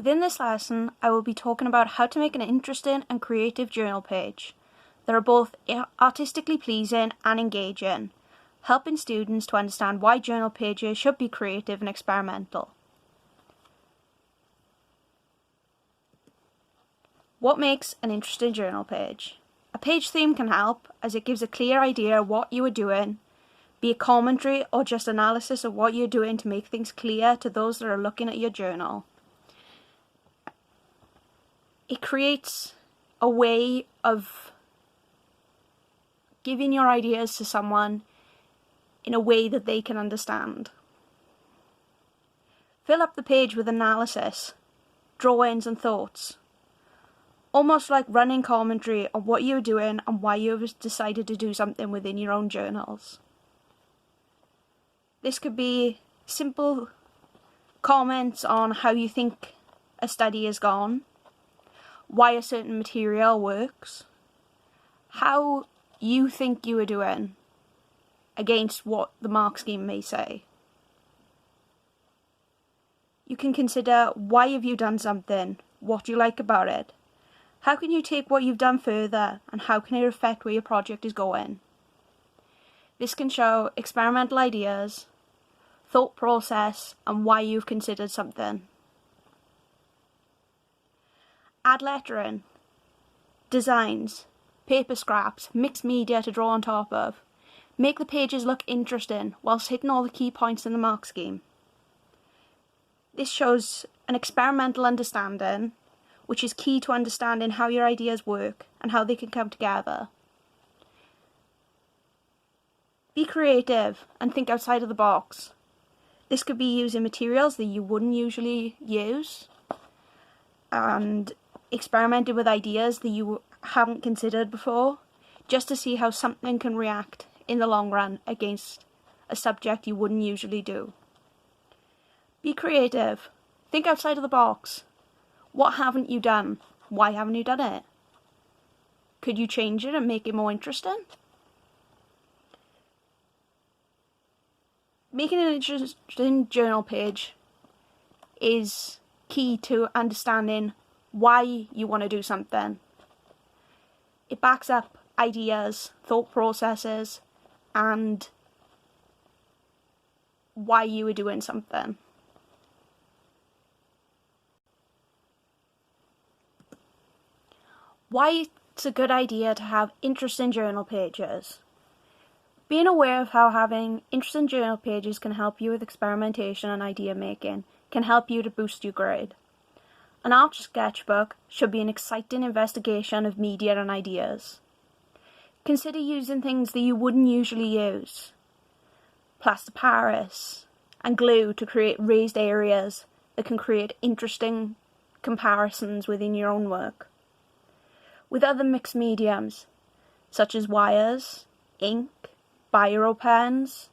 Within this lesson, I will be talking about how to make an interesting and creative journal page that are both artistically pleasing and engaging, helping students to understand why journal pages should be creative and experimental. What makes an interesting journal page? A page theme can help, as it gives a clear idea of what you are doing, be it commentary or just analysis of what you're doing to make things clear to those that are looking at your journal. It creates a way of giving your ideas to someone in a way that they can understand. Fill up the page with analysis, drawings and thoughts, almost like running commentary on what you're doing and why you've decided to do something within your own journals. This could be simple comments on how you think a study has gone, why a certain material works, how you think you are doing against what the mark scheme may say. You can consider why have you done something, what do you like about it, how can you take what you've done further, and how can it affect where your project is going. This can show experimental ideas, thought process, and why you've considered something. Add lettering, designs, paper scraps, mixed media to draw on top of. Make the pages look interesting whilst hitting all the key points in the mark scheme. This shows an experimental understanding, which is key to understanding how your ideas work and how they can come together. Be creative and think outside of the box. This could be using materials that you wouldn't usually use and experimenting with ideas that you haven't considered before, just to see how something can react in the long run against a subject you wouldn't usually do. Be creative. Think outside of the box. What haven't you done? Why haven't you done it? Could you change it and make it more interesting? Making an interesting journal page is key to understanding why you want to do something. It backs up ideas, thought processes, and why you are doing something. Why it's a good idea to have interesting journal pages. Being aware of how having interesting journal pages can help you with experimentation and idea making can help you to boost your grade. An art sketchbook should be an exciting investigation of media and ideas. Consider using things that you wouldn't usually use. Plaster Paris and glue to create raised areas that can create interesting comparisons within your own work. With other mixed mediums, such as wires, ink, biro pens,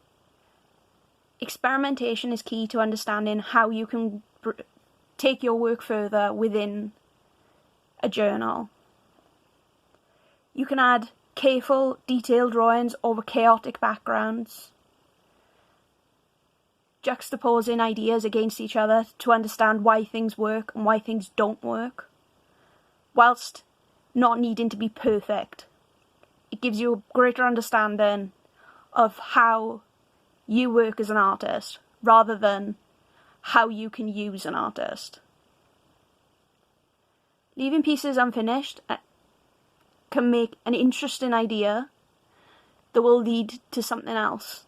experimentation is key to understanding how you can take your work further within a journal. You can add careful, detailed drawings over chaotic backgrounds, juxtaposing ideas against each other to understand why things work and why things don't work, whilst not needing to be perfect. It gives you a greater understanding of how you work as an artist, rather than how you can use an artist. Leaving pieces unfinished can make an interesting idea that will lead to something else.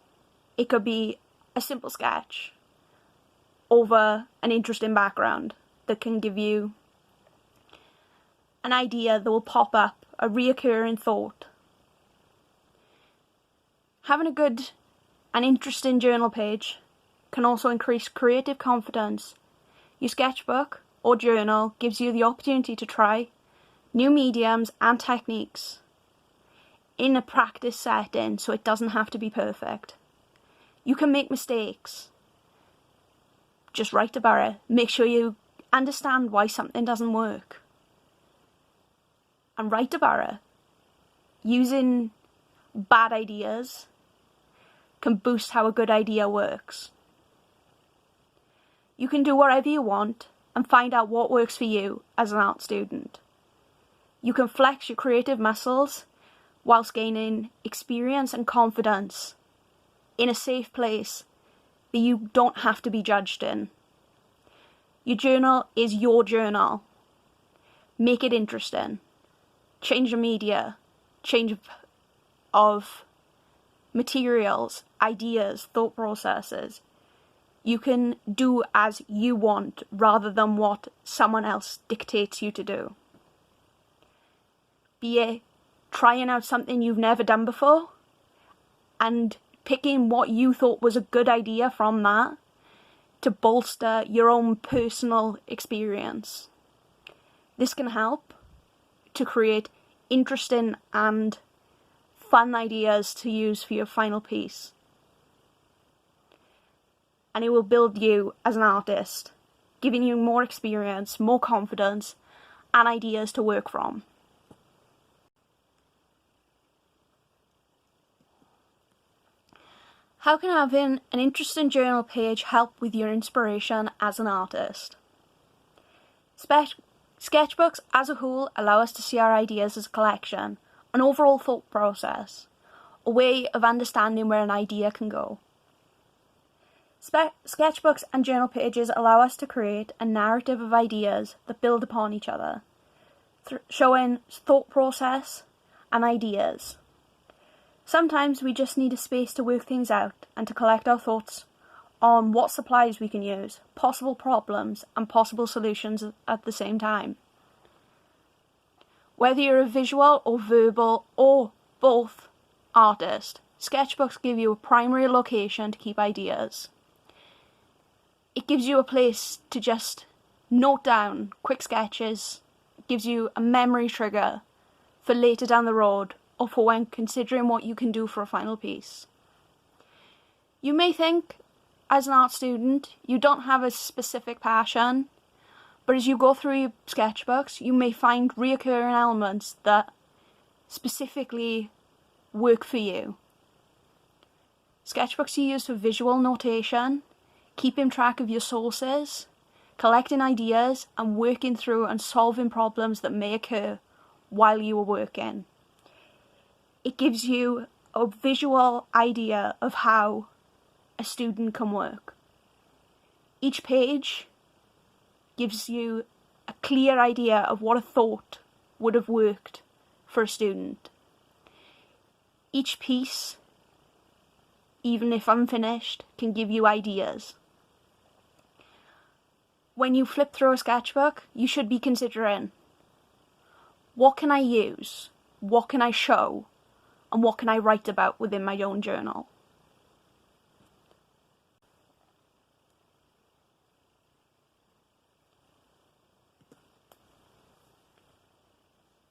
It could be a simple sketch over an interesting background that can give you an idea that will pop up, a reoccurring thought. Having a good and interesting journal page can also increase creative confidence. Your sketchbook or journal gives you the opportunity to try new mediums and techniques in a practice setting, so it doesn't have to be perfect. You can make mistakes. Just write about it. Make sure you understand why something doesn't work, and write about it. Using bad ideas can boost how a good idea works. You can do whatever you want and find out what works for you as an art student. You can flex your creative muscles whilst gaining experience and confidence in a safe place that you don't have to be judged in. Your journal is your journal. Make it interesting. Change the media. Change of materials, ideas, thought processes. You can do as you want rather than what someone else dictates you to do. Be it trying out something you've never done before and picking what you thought was a good idea from that to bolster your own personal experience. This can help to create interesting and fun ideas to use for your final piece. And it will build you as an artist, giving you more experience, more confidence, and ideas to work from. How can having an interesting journal page help with your inspiration as an artist? Sketchbooks as a whole allow us to see our ideas as a collection, an overall thought process, a way of understanding where an idea can go. Sketchbooks and journal pages allow us to create a narrative of ideas that build upon each other, showing thought process and ideas. Sometimes we just need a space to work things out and to collect our thoughts on what supplies we can use, possible problems, and possible solutions at the same time. Whether you're a visual or verbal or both artist, sketchbooks give you a primary location to keep ideas. It gives you a place to just note down quick sketches, gives you a memory trigger for later down the road or for when considering what you can do for a final piece. You may think, as an art student, you don't have a specific passion, but as you go through your sketchbooks, you may find reoccurring elements that specifically work for you. Sketchbooks are used for visual notation, keeping track of your sources, collecting ideas, and working through and solving problems that may occur while you are working. It gives you a visual idea of how a student can work. Each page gives you a clear idea of what a thought would have worked for a student. Each piece, even if unfinished, can give you ideas. When you flip through a sketchbook, you should be considering, what can I use? What can I show? And what can I write about within my own journal?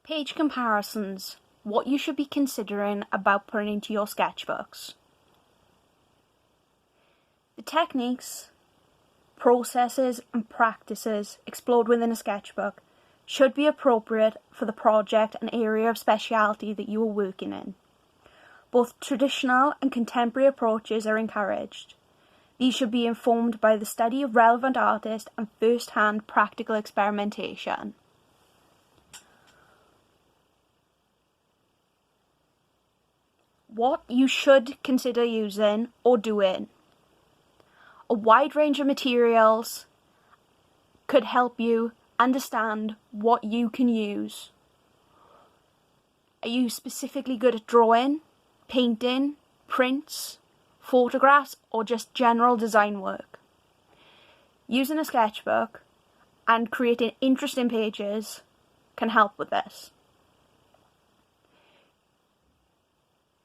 Page comparisons. What you should be considering about putting into your sketchbooks. The techniques, processes and practices explored within a sketchbook should be appropriate for the project and area of speciality that you are working in. Both traditional and contemporary approaches are encouraged. These should be informed by the study of relevant artists and first-hand practical experimentation. What you should consider using or doing. A wide range of materials could help you understand what you can use. Are you specifically good at drawing, painting, prints, photographs, or just general design work? Using a sketchbook and creating interesting pages can help with this.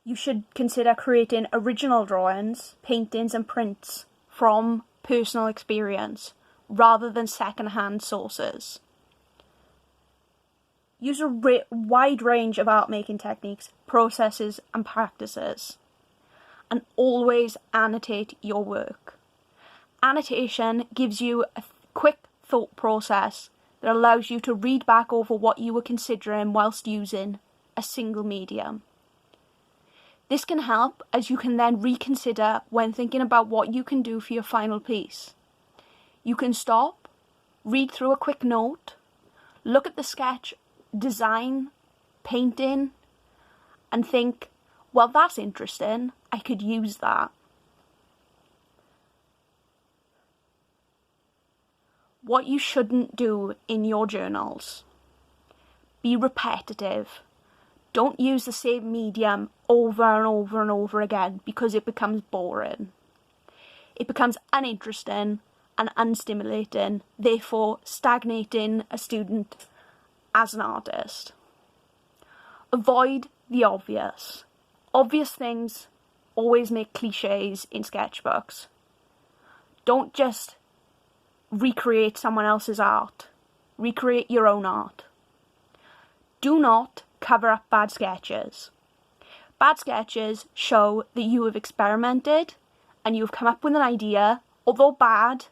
You should consider creating original drawings, paintings, and prints from personal experience rather than second-hand sources. Use a wide range of art-making techniques, processes, and practices, and always annotate your work. Annotation gives you a quick thought process that allows you to read back over what you were considering whilst using a single medium. This can help as you can then reconsider when thinking about what you can do for your final piece. You can stop, read through a quick note, look at the sketch, design, painting, and think, well, that's interesting, I could use that. What you shouldn't do in your journals. Be repetitive. Don't use the same medium over and over and over again because it becomes boring. It becomes uninteresting and unstimulating, therefore stagnating a student as an artist. Avoid the obvious. Obvious things always make cliches in sketchbooks. Don't just recreate someone else's art. Recreate your own art. Do not cover up bad sketches. Bad sketches show that you have experimented and you have come up with an idea, although bad,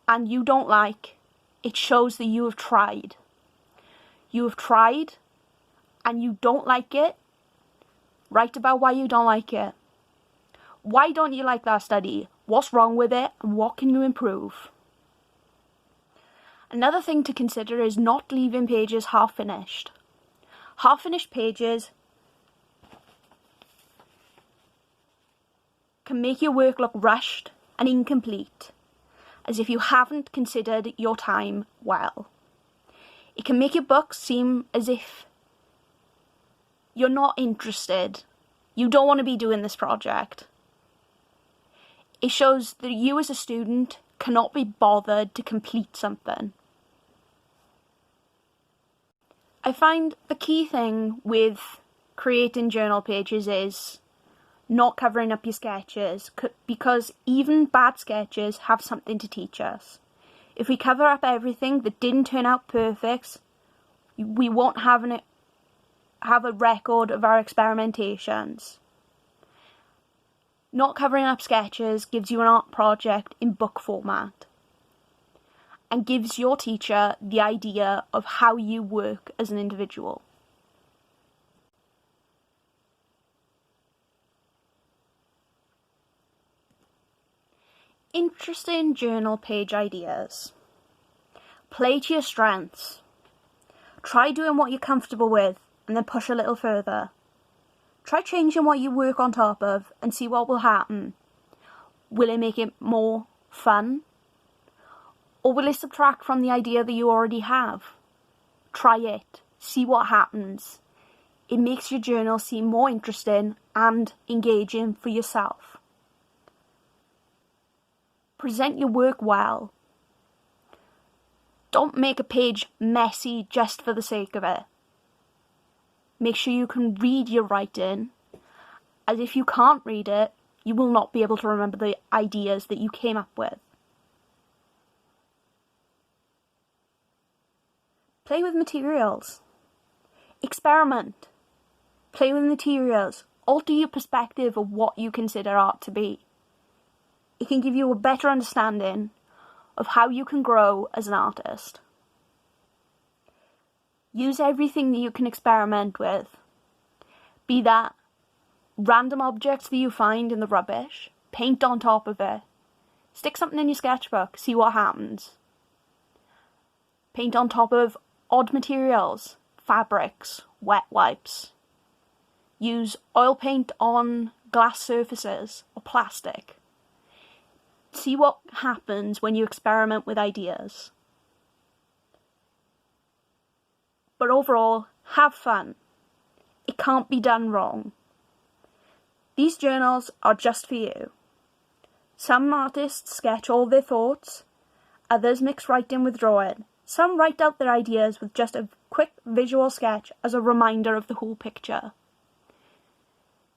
and you don't like. It shows that you have tried. You have tried and you don't like it. Write about why you don't like it. Why don't you like that study? What's wrong with it and what can you improve? Another thing to consider is not leaving pages half-finished. Half-finished pages can make your work look rushed and incomplete, as if you haven't considered your time well. It can make your book seem as if you're not interested. You don't want to be doing this project. It shows that you as a student cannot be bothered to complete something. I find the key thing with creating journal pages is not covering up your sketches, because even bad sketches have something to teach us. If we cover up everything that didn't turn out perfect, we won't have a record of our experimentations. Not covering up sketches gives you an art project in book format and gives your teacher the idea of how you work as an individual. Interesting journal page ideas. Play to your strengths. Try doing what you're comfortable with and then push a little further. Try changing what you work on top of and see what will happen. Will it make it more fun? Or will it subtract from the idea that you already have? Try it. See what happens. It makes your journal seem more interesting and engaging for yourself. Present your work well. Don't make a page messy just for the sake of it. Make sure you can read your writing, as if you can't read it, you will not be able to remember the ideas that you came up with. Play with materials. Experiment. Play with materials. Alter your perspective of what you consider art to be. It can give you a better understanding of how you can grow as an artist. Use everything that you can experiment with. Be that random objects that you find in the rubbish, paint on top of it. Stick something in your sketchbook, see what happens. Paint on top of odd materials, fabrics, wet wipes. Use oil paint on glass surfaces or plastic. See what happens when you experiment with ideas. But overall, have fun. It can't be done wrong. These journals are just for you. Some artists sketch all their thoughts, others mix writing with drawing. Some write out their ideas with just a quick visual sketch as a reminder of the whole picture.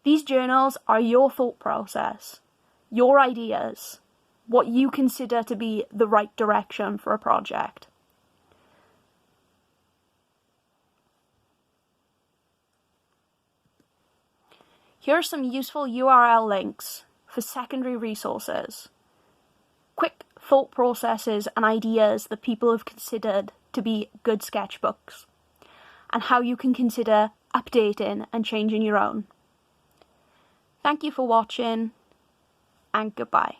These journals are your thought process, your ideas, what you consider to be the right direction for a project. Here are some useful URL links for secondary resources. Quick thought processes and ideas that people have considered to be good sketchbooks, and how you can consider updating and changing your own. Thank you for watching, and goodbye.